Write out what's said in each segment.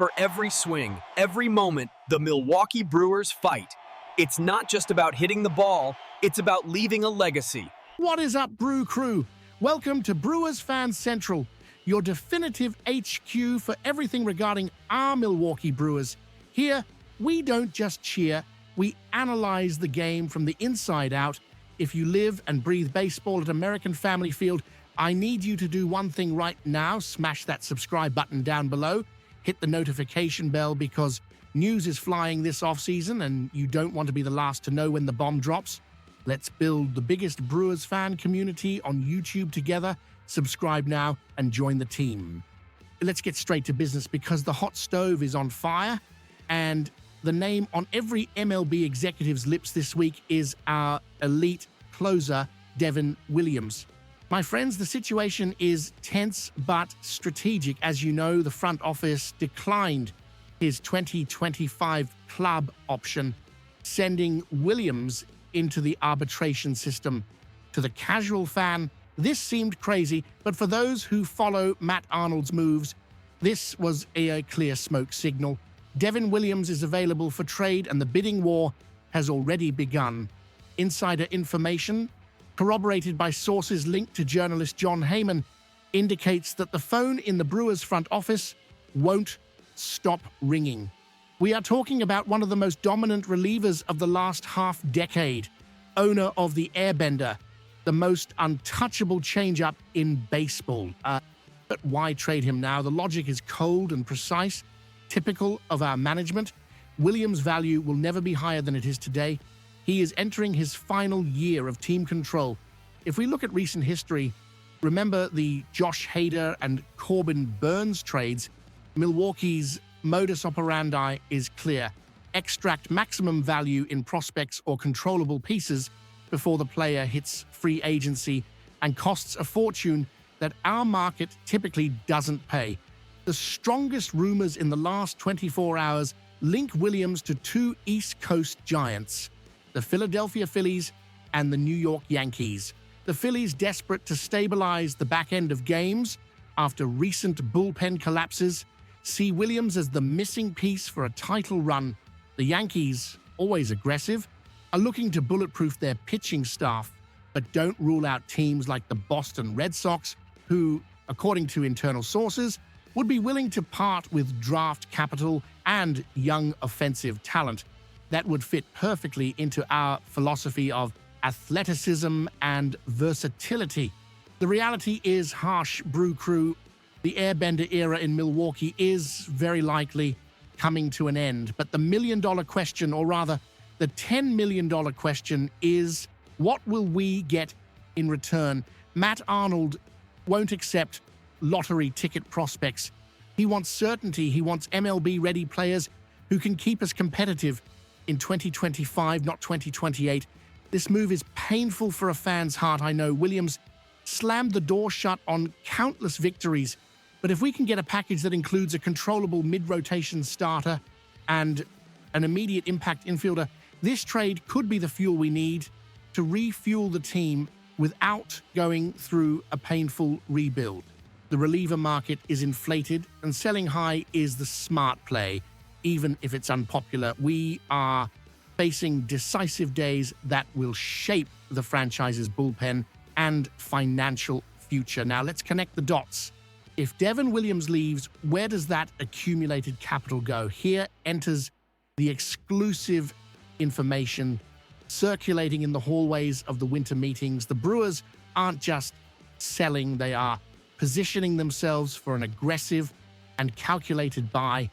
For every swing, every moment, the Milwaukee Brewers fight. It's not just about hitting the ball, it's about leaving a legacy. What is up, Brew Crew? Welcome to Brewers Fan Central, your definitive HQ for everything regarding our Milwaukee Brewers. Here, we don't just cheer, we analyze the game from the inside out. If you live and breathe baseball at American Family Field, I need you to do one thing right now. Smash that subscribe button down below. Hit the notification bell because news is flying this offseason and you don't want to be the last to know when the bomb drops. Let's build the biggest Brewers fan community on YouTube together. Subscribe now and join the team. Let's get straight to business because the hot stove is on fire and the name on every MLB executive's lips this week is our elite closer, Devin Williams. My friends, the situation is tense but strategic. As you know, the front office declined his 2025 club option, sending Williams into the arbitration system. To the casual fan, this seemed crazy, but for those who follow Matt Arnold's moves, this was a clear smoke signal. Devin Williams is available for trade and the bidding war has already begun. Insider information, corroborated by sources linked to journalist John Heyman, indicates that the phone in the Brewers front office won't stop ringing. We are talking about one of the most dominant relievers of the last half-decade, owner of the Airbender, the most untouchable changeup in baseball. But why trade him now? The logic is cold and precise, typical of our management. Williams' value will never be higher than it is today. He is entering his final year of team control. If we look at recent history, remember the Josh Hader and Corbin Burns trades. Milwaukee's modus operandi is clear. Extract maximum value in prospects or controllable pieces before the player hits free agency and costs a fortune that our market typically doesn't pay. The strongest rumors in the last 24 hours link Williams to two East Coast giants, the Philadelphia Phillies and the New York Yankees. The Phillies, desperate to stabilize the back end of games after recent bullpen collapses, see Williams as the missing piece for a title run. The Yankees, always aggressive, are looking to bulletproof their pitching staff, but don't rule out teams like the Boston Red Sox, who, according to internal sources, would be willing to part with draft capital and young offensive talent that would fit perfectly into our philosophy of athleticism and versatility. The reality is harsh, Brew Crew. The Airbender era in Milwaukee is very likely coming to an end. But the million-dollar question, or rather the $10 million question, is what will we get in return? Matt Arnold won't accept lottery ticket prospects. He wants certainty. He wants MLB-ready players who can keep us competitive in 2025, not 2028. This move is painful for a fan's heart, I know. Williams slammed the door shut on countless victories, but if we can get a package that includes a controllable mid-rotation starter and an immediate impact infielder, this trade could be the fuel we need to refuel the team without going through a painful rebuild. The reliever market is inflated, and selling high is the smart play, even if it's unpopular. We are facing decisive days that will shape the franchise's bullpen and financial future. Now, let's connect the dots. If Devin Williams leaves, where does that accumulated capital go? Here enters the exclusive information circulating in the hallways of the winter meetings. The Brewers aren't just selling, they are positioning themselves for an aggressive and calculated buy.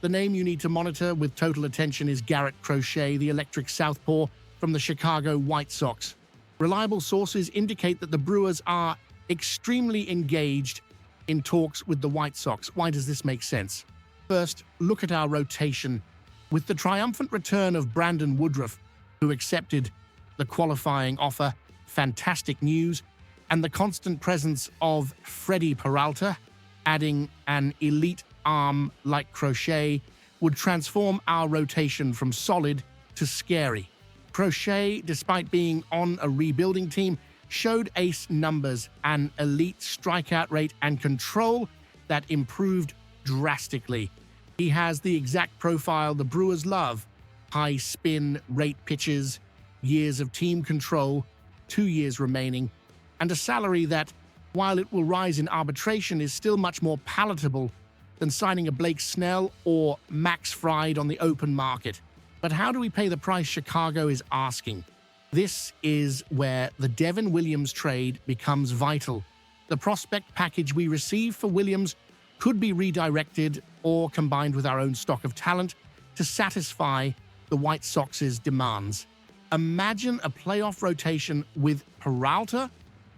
The name you need to monitor with total attention is Garrett Crochet, the electric southpaw from the Chicago White Sox. Reliable sources indicate that the Brewers are extremely engaged in talks with the White Sox. Why does this make sense? First, look at our rotation. With the triumphant return of Brandon Woodruff, who accepted the qualifying offer, fantastic news, and the constant presence of Freddie Peralta, adding an elite arm like Crochet, would transform our rotation from solid to scary. Crochet, despite being on a rebuilding team, showed ace numbers, an elite strikeout rate, and control that improved drastically. He has the exact profile the Brewers love: high spin rate pitches, years of team control, 2 years remaining, and a salary that, while it will rise in arbitration, is still much more palatable than signing a Blake Snell or Max Fried on the open market. But how do we pay the price Chicago is asking? This is where the Devin Williams trade becomes vital. The prospect package we receive for Williams could be redirected or combined with our own stock of talent to satisfy the White Sox's demands. Imagine a playoff rotation with Peralta,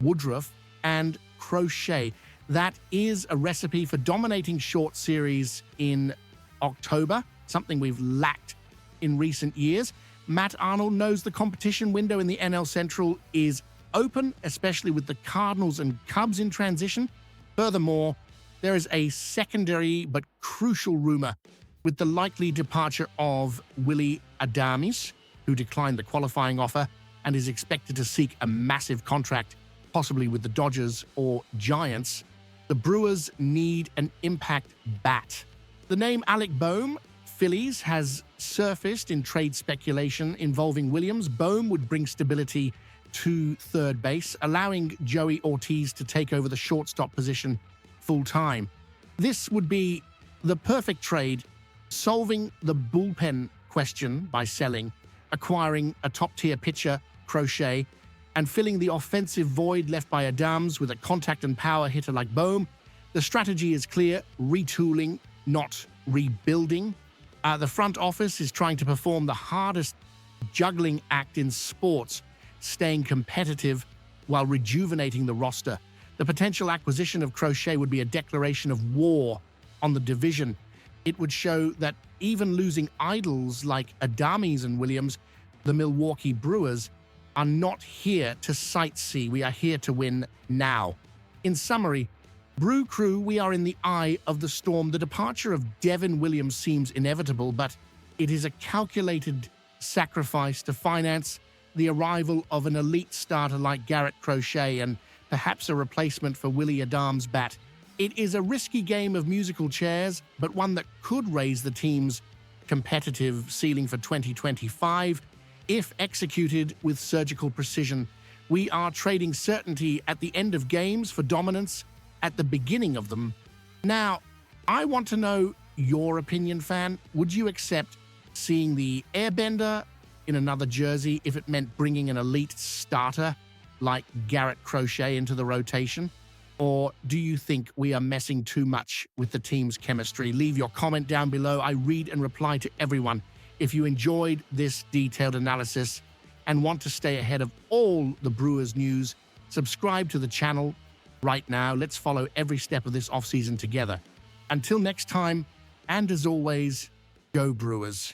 Woodruff, and Crochet. That is a recipe for dominating short series in October, something we've lacked in recent years. Matt Arnold knows the competition window in the NL Central is open, especially with the Cardinals and Cubs in transition. Furthermore, there is a secondary but crucial rumor with the likely departure of Willy Adames, who declined the qualifying offer and is expected to seek a massive contract, possibly with the Dodgers or Giants. The Brewers need an impact bat. The name Alec Boehm, Phillies, has surfaced in trade speculation involving Williams. Boehm would bring stability to third base, allowing Joey Ortiz to take over the shortstop position full-time. This would be the perfect trade, solving the bullpen question by selling, acquiring a top-tier pitcher, Crochet, and filling the offensive void left by Adams with a contact and power hitter like Boehm. The strategy is clear: retooling, not rebuilding. The front office is trying to perform the hardest juggling act in sports, staying competitive while rejuvenating the roster. The potential acquisition of Crochet would be a declaration of war on the division. It would show that even losing idols like Adames and Williams, the Milwaukee Brewers are not here to sightsee. We are here to win now. In summary, Brew Crew, we are in the eye of the storm. The departure of Devin Williams seems inevitable, but it is a calculated sacrifice to finance the arrival of an elite starter like Garrett Crochet and perhaps a replacement for Willy Adames' bat. It is a risky game of musical chairs, but one that could raise the team's competitive ceiling for 2025 if executed with surgical precision. We are trading certainty at the end of games for dominance at the beginning of them. Now, I want to know your opinion, fan. Would you accept seeing the Airbender in another jersey if it meant bringing an elite starter like Garrett Crochet into the rotation? Or do you think we are messing too much with the team's chemistry? Leave your comment down below. I read and reply to everyone. If you enjoyed this detailed analysis and want to stay ahead of all the Brewers news, subscribe to the channel right now. Let's follow every step of this offseason together. Until next time, and as always, go Brewers.